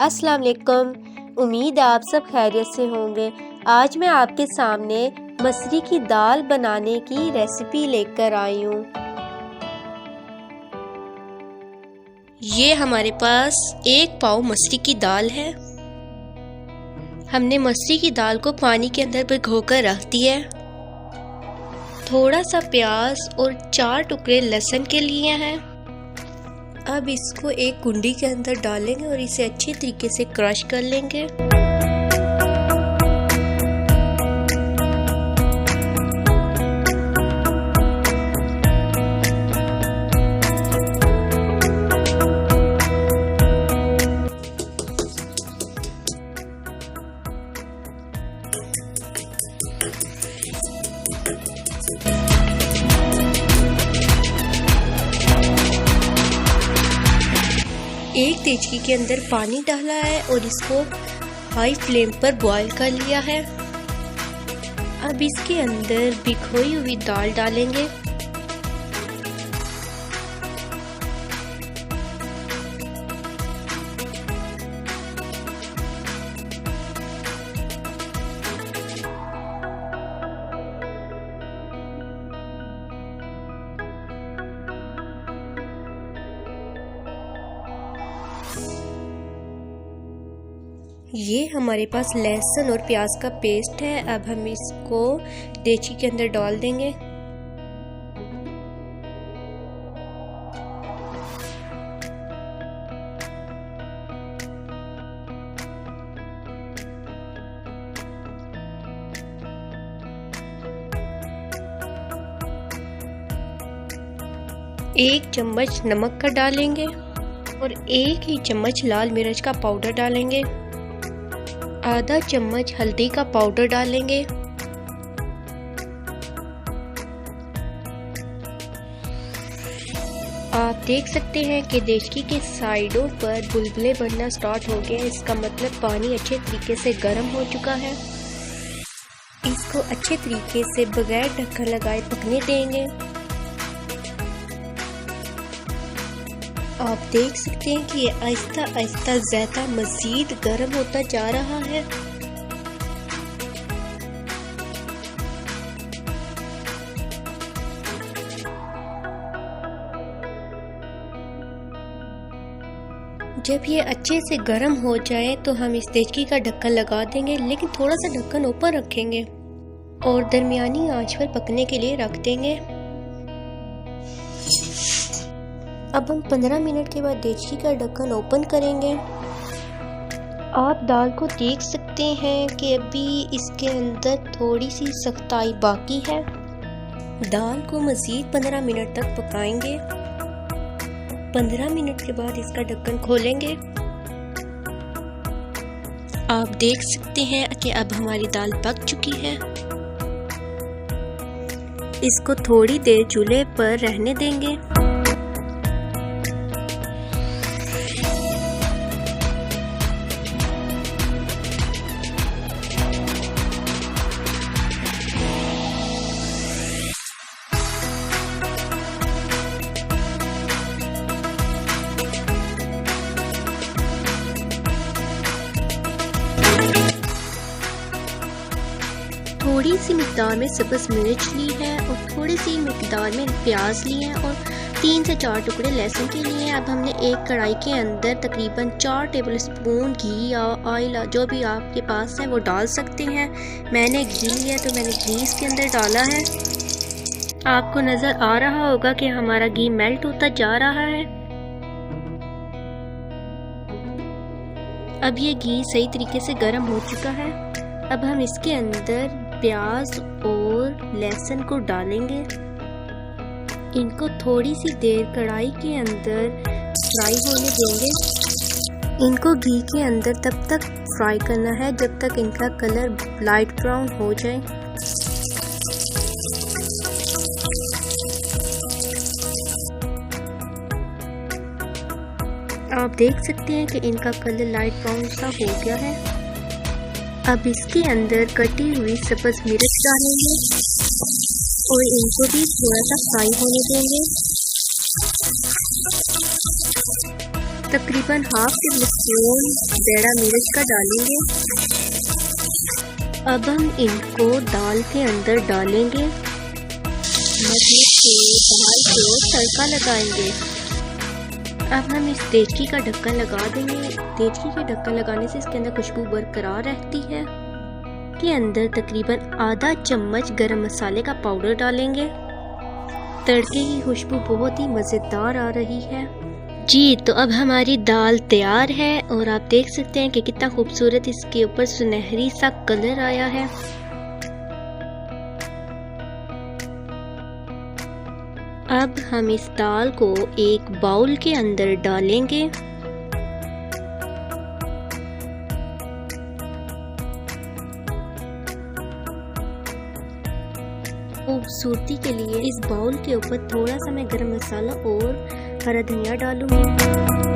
अस्सलाम वालेकुम। उम्मीद है आप सब खैरियत से होंगे। आज मैं आपके सामने मसरी की दाल बनाने की रेसिपी लेकर आई हूँ। ये हमारे पास 1 पाव मसरी की दाल है। हमने मसरी की दाल को पानी के अंदर भिगोकर रख दिया है। थोड़ा सा प्याज और 4 टुकड़े लहसुन के लिए हैं। अब इसको एक कुंडी के अंदर डालेंगे और इसे अच्छे तरीके से क्रश कर लेंगे। एक देचकी के अंदर पानी डाला है और इसको हाई फ्लेम पर बॉईल कर लिया है। अब इसके अंदर भिगोई हुई दाल डालेंगे। ये हमारे पास लहसुन और प्याज का पेस्ट है। अब हम इसको देचकी के अंदर डाल देंगे। एक चम्मच नमक का डालेंगे और 1 ही चम्मच लाल मिर्च का पाउडर डालेंगे। आधा चम्मच हल्दी का पाउडर डालेंगे। आप देख सकते हैं कि देचकी के साइडों पर बुलबुले बनना स्टार्ट हो गए। इसका मतलब पानी अच्छे तरीके से गर्म हो चुका है। इसको अच्छे तरीके से बगैर ढक्कन लगाए पकने देंगे। आप देख सकते हैं कि ये आहिस्ता आहिस्ता ज़्यादा मज़ीद गर्म होता जा रहा है। जब ये अच्छे से गर्म हो जाए तो हम इस देचकी का ढक्कन लगा देंगे, लेकिन थोड़ा सा ढक्कन ऊपर रखेंगे और दरमियानी आंच पर पकने के लिए रख देंगे। अब हम 15 मिनट के बाद देचकी का ढक्कन ओपन करेंगे। आप दाल को देख सकते हैं कि अभी इसके अंदर थोड़ी सी सख्ताई बाकी है। दाल को मज़ीद 15 मिनट तक पकाएंगे। 15 मिनट के बाद इसका ढक्कन खोलेंगे। आप देख सकते हैं कि अब हमारी दाल पक चुकी है। इसको थोड़ी देर चूल्हे पर रहने देंगे। थोड़ी सी मिकदार में सब्ज़ मिर्च ली है और थोड़ी सी मिकदार में प्याज लिए हैं और 3 से 4 टुकड़े लहसुन के लिए। अब हमने एक कढ़ाई के अंदर तकरीबन 4 टेबल स्पून घी या ऑयल जो भी आपके पास है वो डाल सकते हैं। मैंने घी लिया तो मैंने घी इसके अंदर डाला है। आपको नज़र आ रहा होगा कि हमारा घी मेल्ट होता जा रहा है। अब ये घी सही तरीके से गर्म हो चुका है। अब हम इसके अंदर प्याज और लहसुन को डालेंगे। इनको थोड़ी सी देर कढ़ाई के अंदर फ्राई होने देंगे। इनको घी के अंदर तब तक फ्राई करना है जब तक इनका कलर लाइट ब्राउन हो जाए। आप देख सकते हैं कि इनका कलर लाइट ब्राउन सा हो गया है। अब इसके अंदर कटी हुई सब्ज़ मिर्च डालेंगे और इनको भी थोड़ा सा फ्राई होने देंगे। तकरीबन हाफ टीस्पून बेड़ा मिर्च का डालेंगे। अब हम इनको दाल के अंदर डालेंगे, मतलब कि दाल को तड़का लगाएंगे। अब हम इस देचकी का ढक्कन लगा देंगे। देचकी के ढक्कन लगाने से इसके अंदर खुशबू बरकरार रहती है। के अंदर तकरीबन आधा चम्मच गरम मसाले का पाउडर डालेंगे। तड़के की खुशबू बहुत ही मज़ेदार आ रही है जी। तो अब हमारी दाल तैयार है और आप देख सकते हैं कि कितना खूबसूरत इसके ऊपर सुनहरी सा कलर आया है। अब हम इस दाल को एक बाउल के अंदर डालेंगे। खूबसूरती के लिए इस बाउल के ऊपर थोड़ा सा मैं गरम मसाला और हरा धनिया डालूंगी।